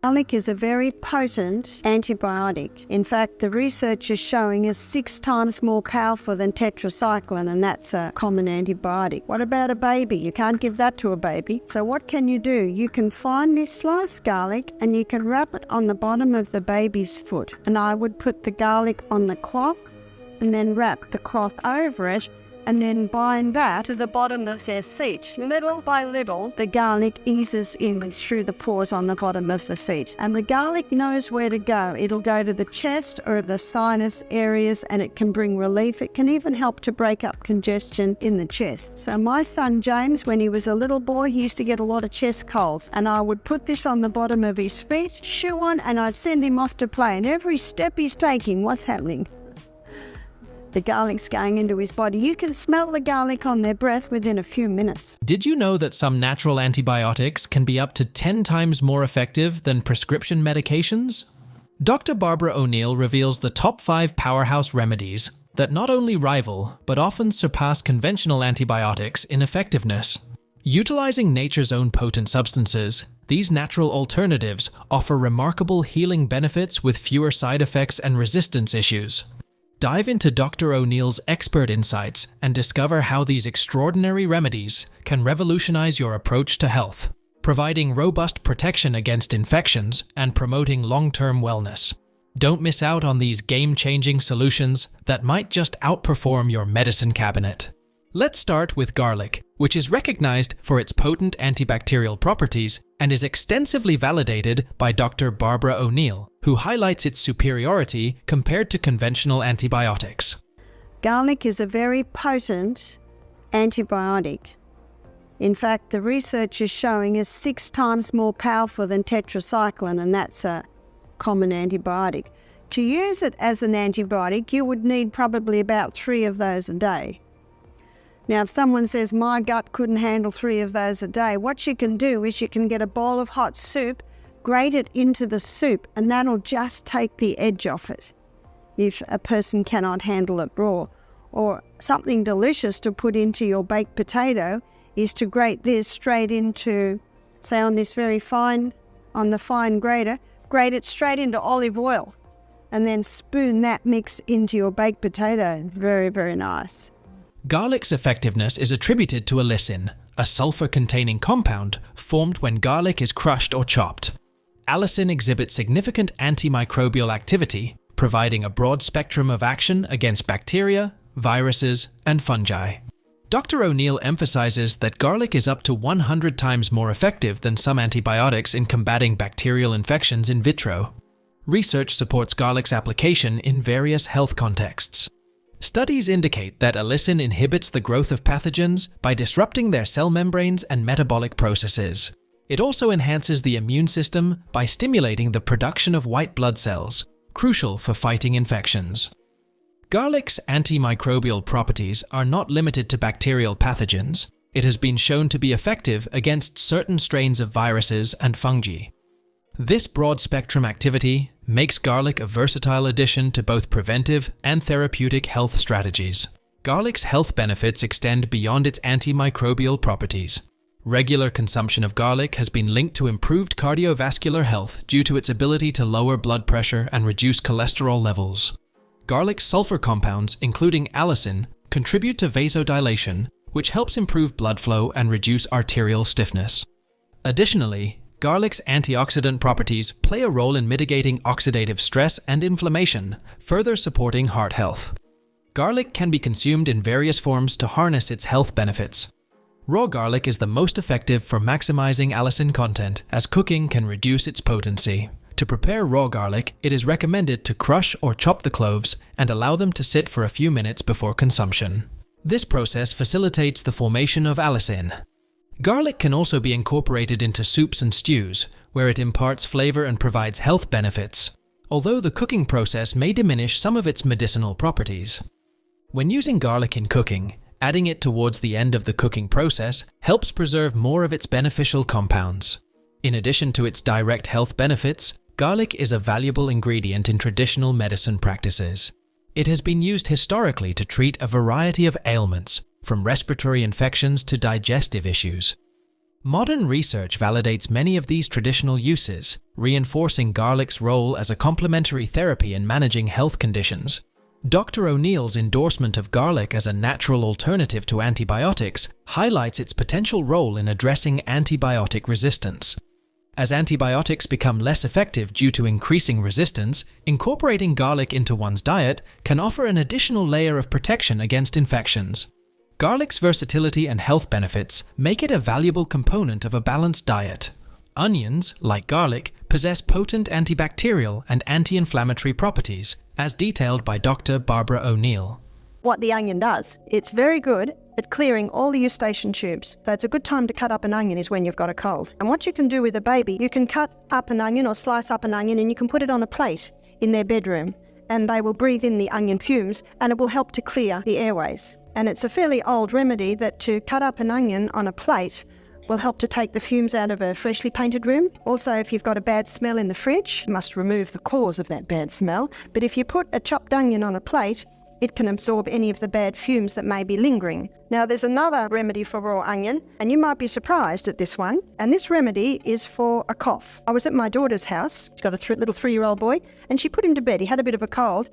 Garlic is a very potent antibiotic. In fact, the research is showing is 6 times more powerful than tetracycline, and that's a common antibiotic. What about a baby? You can't give that to a baby. So what can you do? You can find this sliced garlic and you can wrap it on the bottom of the baby's foot. And I would put the garlic on the cloth and then wrap the cloth over it and then bind that to the bottom of their feet. Little by little, the garlic eases in through the pores on the bottom of the feet. And the garlic knows where to go. It'll go to the chest or the sinus areas, and it can bring relief. It can even help to break up congestion in the chest. So my son James, when he was a little boy, he used to get a lot of chest colds, and I would put this on the bottom of his feet, shoe on, and I'd send him off to play. And every step he's taking, what's happening? The garlic's going into his body. You can smell the garlic on their breath within a few minutes. Did you know that some natural antibiotics can be up to 10 times more effective than prescription medications? Dr. Barbara O'Neill reveals the top 5 powerhouse remedies that not only rival, but often surpass conventional antibiotics in effectiveness. Utilizing nature's own potent substances, these natural alternatives offer remarkable healing benefits with fewer side effects and resistance issues. Dive into Dr. O'Neill's expert insights and discover how these extraordinary remedies can revolutionize your approach to health, providing robust protection against infections and promoting long-term wellness. Don't miss out on these game-changing solutions that might just outperform your medicine cabinet. Let's start with garlic, which is recognized for its potent antibacterial properties and is extensively validated by Dr. Barbara O'Neill, who highlights its superiority compared to conventional antibiotics. Garlic is a very potent antibiotic. In fact, the research is showing is 6 times more powerful than tetracycline, and that's a common antibiotic. To use it as an antibiotic, you would need probably about 3 of those a day. Now, if someone says, my gut couldn't handle 3 of those a day, what you can do is you can get a bowl of hot soup, grate it into the soup, and that'll just take the edge off it if a person cannot handle it raw. Or something delicious to put into your baked potato is to grate this straight into, say on this very fine, on the fine grater, grate it straight into olive oil and then spoon that mix into your baked potato. Very, very nice. Garlic's effectiveness is attributed to allicin, a sulfur-containing compound formed when garlic is crushed or chopped. Allicin exhibits significant antimicrobial activity, providing a broad spectrum of action against bacteria, viruses, and fungi. Dr. O'Neill emphasizes that garlic is up to 100 times more effective than some antibiotics in combating bacterial infections in vitro. Research supports garlic's application in various health contexts. Studies indicate that allicin inhibits the growth of pathogens by disrupting their cell membranes and metabolic processes. It also enhances the immune system by stimulating the production of white blood cells, crucial for fighting infections. Garlic's antimicrobial properties are not limited to bacterial pathogens. It has been shown to be effective against certain strains of viruses and fungi. This broad-spectrum activity makes garlic a versatile addition to both preventive and therapeutic health strategies. Garlic's health benefits extend beyond its antimicrobial properties. Regular consumption of garlic has been linked to improved cardiovascular health due to its ability to lower blood pressure and reduce cholesterol levels. Garlic's sulfur compounds, including allicin, contribute to vasodilation, which helps improve blood flow and reduce arterial stiffness. Additionally, garlic's antioxidant properties play a role in mitigating oxidative stress and inflammation, further supporting heart health. Garlic can be consumed in various forms to harness its health benefits. Raw garlic is the most effective for maximizing allicin content, as cooking can reduce its potency. To prepare raw garlic, it is recommended to crush or chop the cloves and allow them to sit for a few minutes before consumption. This process facilitates the formation of allicin. Garlic can also be incorporated into soups and stews, where it imparts flavor and provides health benefits, although the cooking process may diminish some of its medicinal properties. When using garlic in cooking, adding it towards the end of the cooking process helps preserve more of its beneficial compounds. In addition to its direct health benefits, garlic is a valuable ingredient in traditional medicine practices. It has been used historically to treat a variety of ailments, from respiratory infections to digestive issues. Modern research validates many of these traditional uses, reinforcing garlic's role as a complementary therapy in managing health conditions. Dr. O'Neill's endorsement of garlic as a natural alternative to antibiotics highlights its potential role in addressing antibiotic resistance. As antibiotics become less effective due to increasing resistance, incorporating garlic into one's diet can offer an additional layer of protection against infections. Garlic's versatility and health benefits make it a valuable component of a balanced diet. Onions, like garlic, possess potent antibacterial and anti-inflammatory properties, as detailed by Dr. Barbara O'Neill. What the onion does, it's very good at clearing all the eustachian tubes. So it's a good time to cut up an onion is when you've got a cold. And what you can do with a baby, you can cut up an onion or slice up an onion and you can put it on a plate in their bedroom and they will breathe in the onion fumes and it will help to clear the airways. And it's a fairly old remedy that to cut up an onion on a plate will help to take the fumes out of a freshly painted room. Also, if you've got a bad smell in the fridge, you must remove the cause of that bad smell. But if you put a chopped onion on a plate, it can absorb any of the bad fumes that may be lingering. Now, there's another remedy for raw onion, and you might be surprised at this one. And this remedy is for a cough. I was at my daughter's house. She's got a little 3-year-old boy, and she put him to bed. He had a bit of a cold,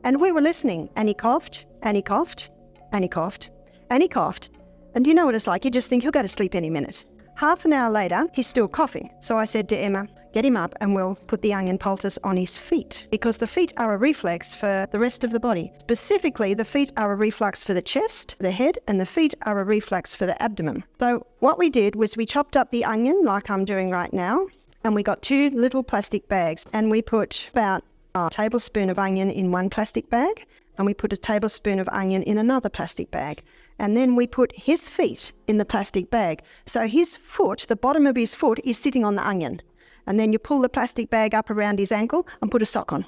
and we were listening. And he coughed, and he coughed, and he coughed, and he coughed. And you know what it's like, you just think he'll go to sleep any minute. Half an hour later, he's still coughing. So I said to Emma, get him up and we'll put the onion poultice on his feet, because the feet are a reflex for the rest of the body. Specifically, the feet are a reflux for the chest, the head, and the feet are a reflux for the abdomen. So what we did was we chopped up the onion like I'm doing right now, and we got 2 little plastic bags, and we put about a tablespoon of onion in one plastic bag, and we put a tablespoon of onion in another plastic bag. And then we put his feet in the plastic bag. So his foot, the bottom of his foot, is sitting on the onion. And then you pull the plastic bag up around his ankle and put a sock on.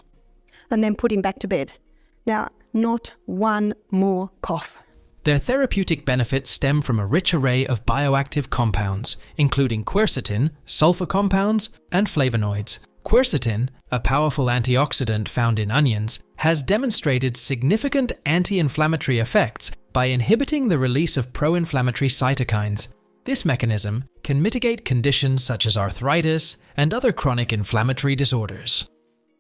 And then put him back to bed. Now, not one more cough. Their therapeutic benefits stem from a rich array of bioactive compounds, including quercetin, sulfur compounds, and flavonoids. Quercetin, a powerful antioxidant found in onions, has demonstrated significant anti-inflammatory effects by inhibiting the release of pro-inflammatory cytokines. This mechanism can mitigate conditions such as arthritis and other chronic inflammatory disorders.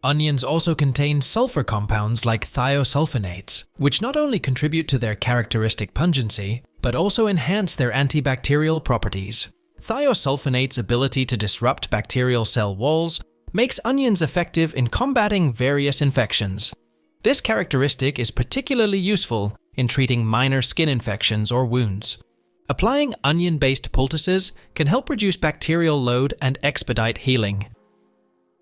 Onions also contain sulfur compounds like thiosulfonates, which not only contribute to their characteristic pungency, but also enhance their antibacterial properties. Thiosulfonates' ability to disrupt bacterial cell walls makes onions effective in combating various infections. This characteristic is particularly useful in treating minor skin infections or wounds. Applying onion-based poultices can help reduce bacterial load and expedite healing.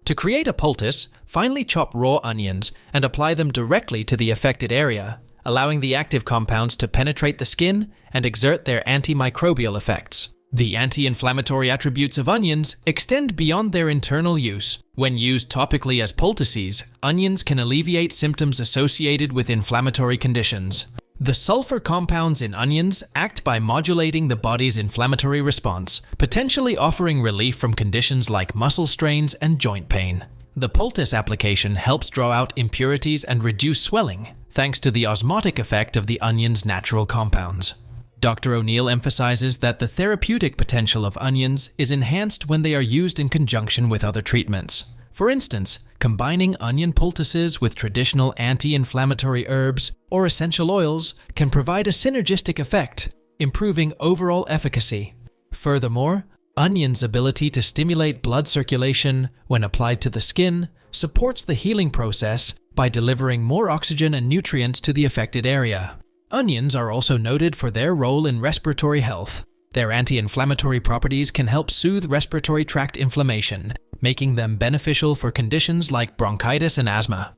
To create a poultice, finely chop raw onions and apply them directly to the affected area, allowing the active compounds to penetrate the skin and exert their antimicrobial effects. The anti-inflammatory attributes of onions extend beyond their internal use. When used topically as poultices, onions can alleviate symptoms associated with inflammatory conditions. The sulfur compounds in onions act by modulating the body's inflammatory response, potentially offering relief from conditions like muscle strains and joint pain. The poultice application helps draw out impurities and reduce swelling, thanks to the osmotic effect of the onion's natural compounds. Dr. O'Neill emphasizes that the therapeutic potential of onions is enhanced when they are used in conjunction with other treatments. For instance, combining onion poultices with traditional anti-inflammatory herbs or essential oils can provide a synergistic effect, improving overall efficacy. Furthermore, onions' ability to stimulate blood circulation when applied to the skin supports the healing process by delivering more oxygen and nutrients to the affected area. Onions are also noted for their role in respiratory health. Their anti-inflammatory properties can help soothe respiratory tract inflammation, making them beneficial for conditions like bronchitis and asthma.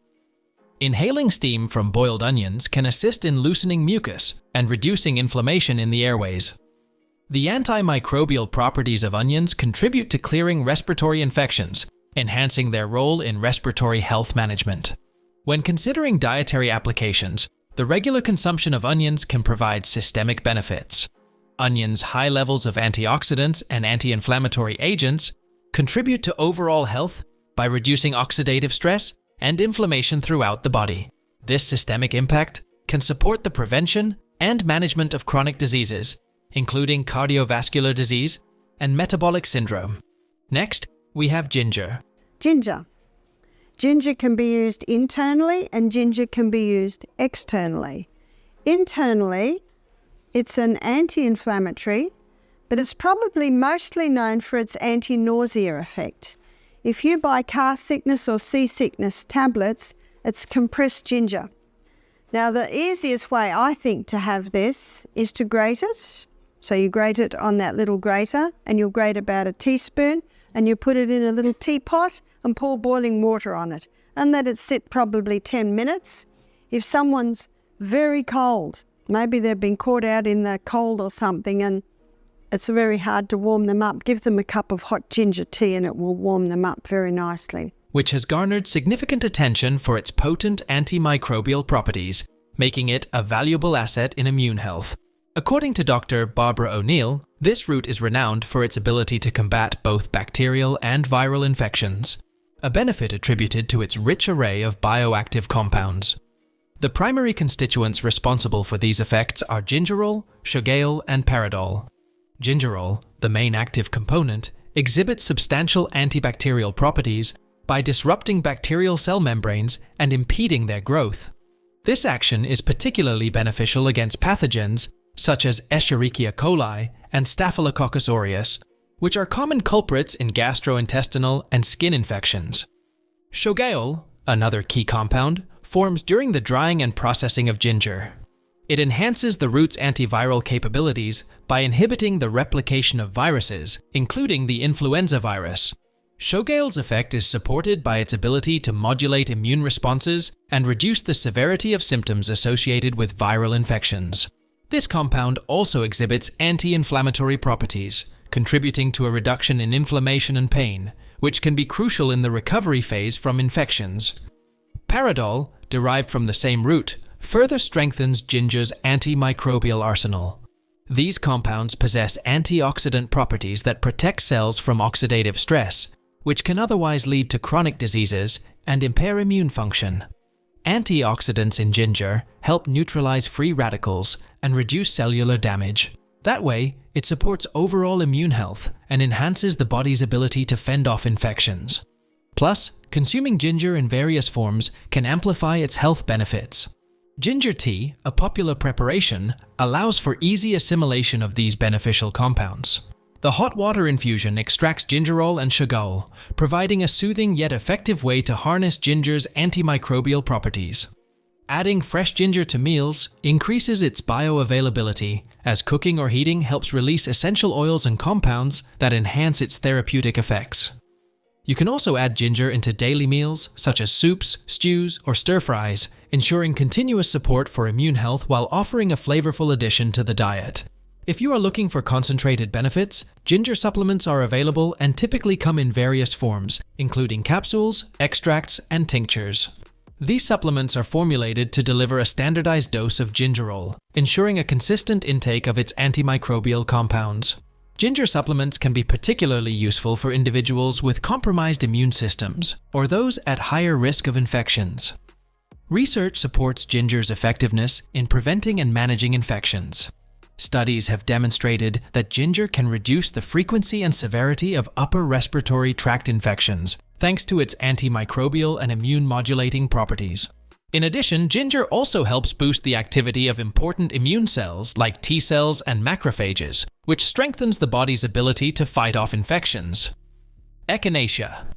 Inhaling steam from boiled onions can assist in loosening mucus and reducing inflammation in the airways. The antimicrobial properties of onions contribute to clearing respiratory infections, enhancing their role in respiratory health management. When considering dietary applications, the regular consumption of onions can provide systemic benefits. Onions' high levels of antioxidants and anti-inflammatory agents contribute to overall health by reducing oxidative stress and inflammation throughout the body. This systemic impact can support the prevention and management of chronic diseases, including cardiovascular disease and metabolic syndrome. Next, we have ginger. Ginger. Ginger can be used internally and ginger can be used externally. Internally, it's an anti-inflammatory, but it's probably mostly known for its anti-nausea effect. If you buy car sickness or seasickness tablets, it's compressed ginger. Now, the easiest way I think to have this is to grate it. So you grate it on that little grater, and you'll grate about a teaspoon, and you put it in a little teapot and pour boiling water on it, and let it sit probably 10 minutes. If someone's very cold, maybe they've been caught out in the cold or something, and it's very hard to warm them up, give them a cup of hot ginger tea and it will warm them up very nicely. Which has garnered significant attention for its potent antimicrobial properties, making it a valuable asset in immune health. According to Dr. Barbara O'Neill, this root is renowned for its ability to combat both bacterial and viral infections, a benefit attributed to its rich array of bioactive compounds. The primary constituents responsible for these effects are gingerol, shogaol, and paradol. Gingerol, the main active component, exhibits substantial antibacterial properties by disrupting bacterial cell membranes and impeding their growth. This action is particularly beneficial against pathogens such as Escherichia coli and Staphylococcus aureus, which are common culprits in gastrointestinal and skin infections. Shogaol, another key compound, forms during the drying and processing of ginger. It enhances the root's antiviral capabilities by inhibiting the replication of viruses, including the influenza virus. Shogaol's effect is supported by its ability to modulate immune responses and reduce the severity of symptoms associated with viral infections. This compound also exhibits anti-inflammatory properties, contributing to a reduction in inflammation and pain, which can be crucial in the recovery phase from infections. Paradol, derived from the same root, further strengthens ginger's antimicrobial arsenal. These compounds possess antioxidant properties that protect cells from oxidative stress, which can otherwise lead to chronic diseases and impair immune function. Antioxidants in ginger help neutralize free radicals and reduce cellular damage. That way, it supports overall immune health and enhances the body's ability to fend off infections. Plus, consuming ginger in various forms can amplify its health benefits. Ginger tea, a popular preparation, allows for easy assimilation of these beneficial compounds. The hot water infusion extracts gingerol and shogaol, providing a soothing yet effective way to harness ginger's antimicrobial properties. Adding fresh ginger to meals increases its bioavailability, as cooking or heating helps release essential oils and compounds that enhance its therapeutic effects. You can also add ginger into daily meals, such as soups, stews, or stir-fries, ensuring continuous support for immune health while offering a flavorful addition to the diet. If you are looking for concentrated benefits, ginger supplements are available and typically come in various forms, including capsules, extracts, and tinctures. These supplements are formulated to deliver a standardized dose of gingerol, ensuring a consistent intake of its antimicrobial compounds. Ginger supplements can be particularly useful for individuals with compromised immune systems or those at higher risk of infections. Research supports ginger's effectiveness in preventing and managing infections. Studies have demonstrated that ginger can reduce the frequency and severity of upper respiratory tract infections, thanks to its antimicrobial and immune-modulating properties. In addition, ginger also helps boost the activity of important immune cells like T cells and macrophages, which strengthens the body's ability to fight off infections. Echinacea.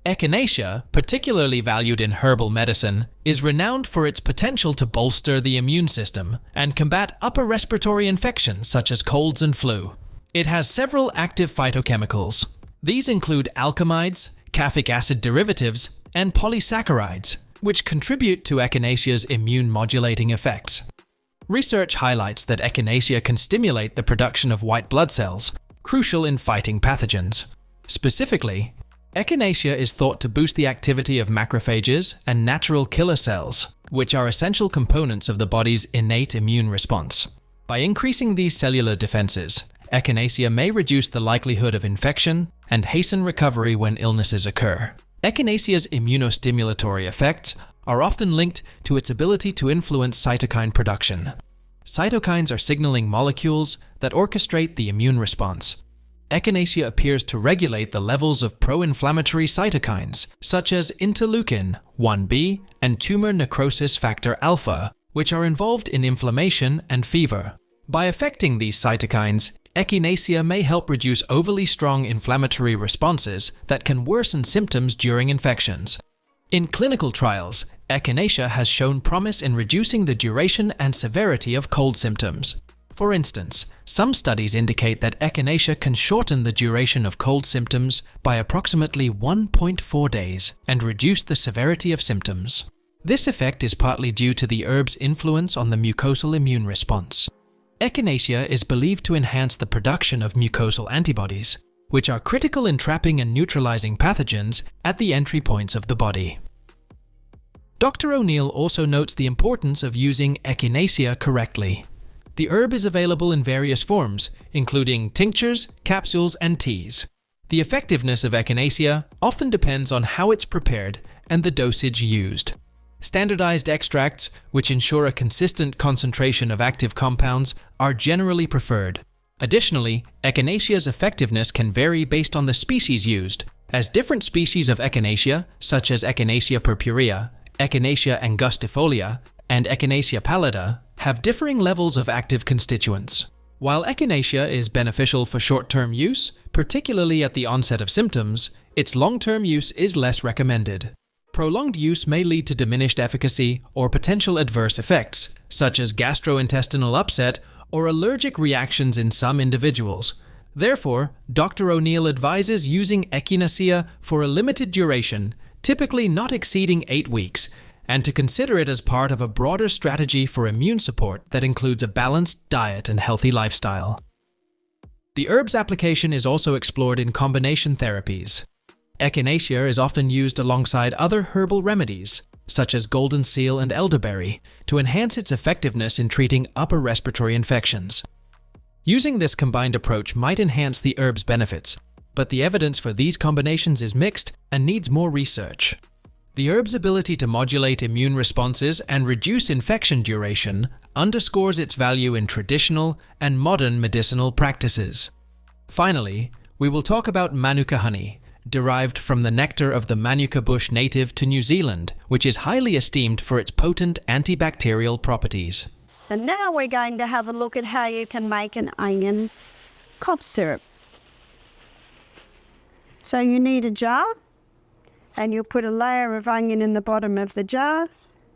Echinacea, particularly valued in herbal medicine, is renowned for its potential to bolster the immune system and combat upper respiratory infections such as colds and flu. It has several active phytochemicals. These include alkamides, caffeic acid derivatives, and polysaccharides, which contribute to Echinacea's immune-modulating effects. Research highlights that Echinacea can stimulate the production of white blood cells, crucial in fighting pathogens. Specifically, Echinacea is thought to boost the activity of macrophages and natural killer cells, which are essential components of the body's innate immune response. By increasing these cellular defenses, Echinacea may reduce the likelihood of infection and hasten recovery when illnesses occur. Echinacea's immunostimulatory effects are often linked to its ability to influence cytokine production. Cytokines are signaling molecules that orchestrate the immune response. Echinacea appears to regulate the levels of pro-inflammatory cytokines, such as interleukin-1b and tumor necrosis factor alpha, which are involved in inflammation and fever. By affecting these cytokines, Echinacea may help reduce overly strong inflammatory responses that can worsen symptoms during infections. In clinical trials, Echinacea has shown promise in reducing the duration and severity of cold symptoms. For instance, some studies indicate that Echinacea can shorten the duration of cold symptoms by approximately 1.4 days and reduce the severity of symptoms. This effect is partly due to the herb's influence on the mucosal immune response. Echinacea is believed to enhance the production of mucosal antibodies, which are critical in trapping and neutralizing pathogens at the entry points of the body. Dr. O'Neill also notes the importance of using Echinacea correctly. The herb is available in various forms, including tinctures, capsules, and teas. The effectiveness of Echinacea often depends on how it's prepared and the dosage used. Standardized extracts, which ensure a consistent concentration of active compounds, are generally preferred. Additionally, Echinacea's effectiveness can vary based on the species used, as different species of Echinacea, such as Echinacea purpurea, Echinacea angustifolia, and Echinacea pallida, have differing levels of active constituents. While Echinacea is beneficial for short-term use, particularly at the onset of symptoms, its long-term use is less recommended. Prolonged use may lead to diminished efficacy or potential adverse effects, such as gastrointestinal upset or allergic reactions in some individuals. Therefore, Dr. O'Neill advises using Echinacea for a limited duration, typically not exceeding 8 weeks, and to consider it as part of a broader strategy for immune support that includes a balanced diet and healthy lifestyle. The herb's application is also explored in combination therapies. Echinacea is often used alongside other herbal remedies, such as golden seal and elderberry, to enhance its effectiveness in treating upper respiratory infections. Using this combined approach might enhance the herb's benefits, but the evidence for these combinations is mixed and needs more research. The herb's ability to modulate immune responses and reduce infection duration underscores its value in traditional and modern medicinal practices. Finally, we will talk about Manuka honey, derived from the nectar of the Manuka bush native to New Zealand, which is highly esteemed for its potent antibacterial properties. And now we're going to have a look at how you can make an onion cough syrup. So you need a jar, and you'll put a layer of onion in the bottom of the jar.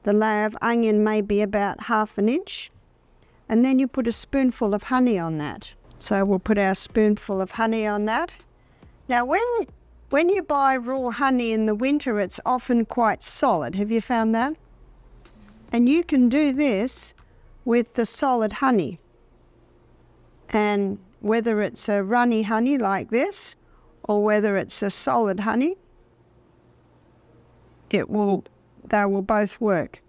The layer of onion may be about 1/2 inch. And then you put a spoonful of honey on that. So we'll put our spoonful of honey on that. Now when you buy raw honey in the winter, it's often quite solid. Have you found that? And you can do this with the solid honey. And whether it's a runny honey like this, or whether it's a solid honey, they will both work.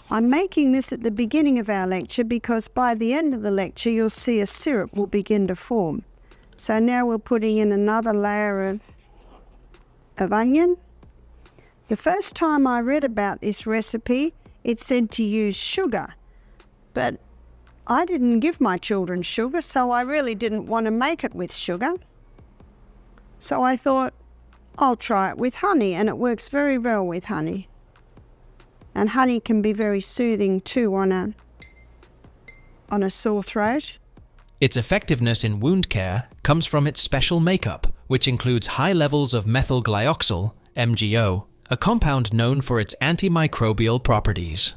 I'm making this at the beginning of our lecture because by the end of the lecture you'll see a syrup will begin to form. So now we're putting in another layer of onion. The first time I read about this recipe, it said to use sugar, but I didn't give my children sugar, so I really didn't want to make it with sugar. So I thought, I'll try it with honey, and it works very well with honey. And honey can be very soothing too on a sore throat. Its effectiveness in wound care comes from its special makeup, which includes high levels of methyl glyoxal, MgO, a compound known for its antimicrobial properties.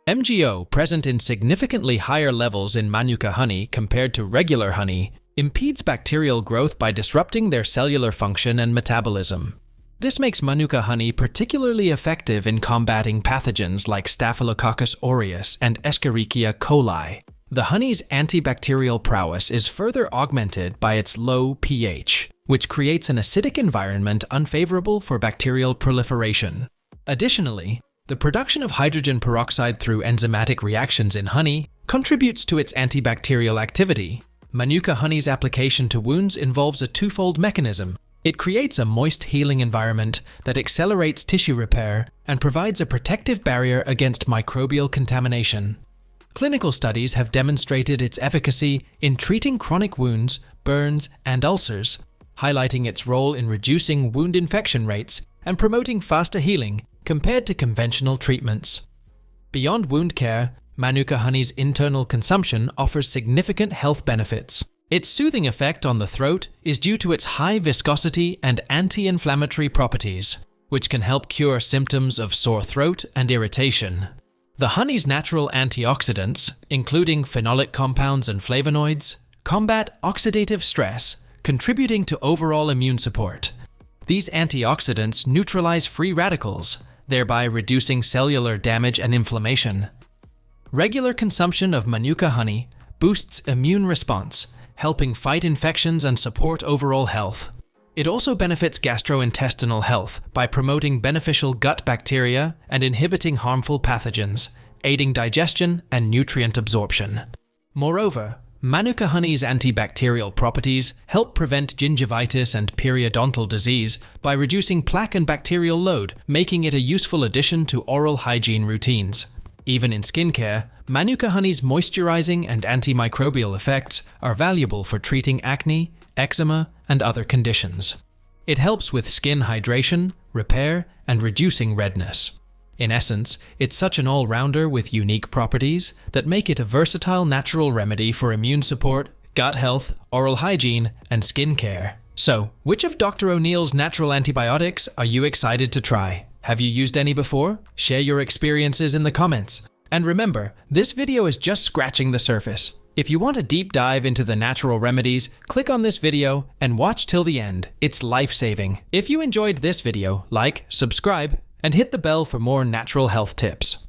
MgO, present in significantly higher levels in Manuka honey compared to regular honey, impedes bacterial growth by disrupting their cellular function and metabolism. This makes Manuka honey particularly effective in combating pathogens like Staphylococcus aureus and Escherichia coli. The honey's antibacterial prowess is further augmented by its low pH, which creates an acidic environment unfavorable for bacterial proliferation. Additionally, the production of hydrogen peroxide through enzymatic reactions in honey contributes to its antibacterial activity. Manuka honey's application to wounds involves a twofold mechanism. It creates a moist healing environment that accelerates tissue repair and provides a protective barrier against microbial contamination. Clinical studies have demonstrated its efficacy in treating chronic wounds, burns, and ulcers, highlighting its role in reducing wound infection rates and promoting faster healing compared to conventional treatments. Beyond wound care, Manuka honey's internal consumption offers significant health benefits. Its soothing effect on the throat is due to its high viscosity and anti-inflammatory properties, which can help cure symptoms of sore throat and irritation. The honey's natural antioxidants, including phenolic compounds and flavonoids, combat oxidative stress, contributing to overall immune support. These antioxidants neutralize free radicals, thereby reducing cellular damage and inflammation. Regular consumption of Manuka honey boosts immune response, helping fight infections and support overall health. It also benefits gastrointestinal health by promoting beneficial gut bacteria and inhibiting harmful pathogens, aiding digestion and nutrient absorption. Moreover, Manuka honey's antibacterial properties help prevent gingivitis and periodontal disease by reducing plaque and bacterial load, making it a useful addition to oral hygiene routines. Even in skincare, Manuka honey's moisturizing and antimicrobial effects are valuable for treating acne, eczema, and other conditions. It helps with skin hydration, repair, and reducing redness. In essence, it's such an all-rounder with unique properties that make it a versatile natural remedy for immune support, gut health, oral hygiene, and skincare. So, which of Dr. O'Neill's natural antibiotics are you excited to try? Have you used any before? Share your experiences in the comments. And remember, this video is just scratching the surface. If you want a deep dive into the natural remedies, click on this video and watch till the end. It's life-saving. If you enjoyed this video, like, subscribe, and hit the bell for more natural health tips.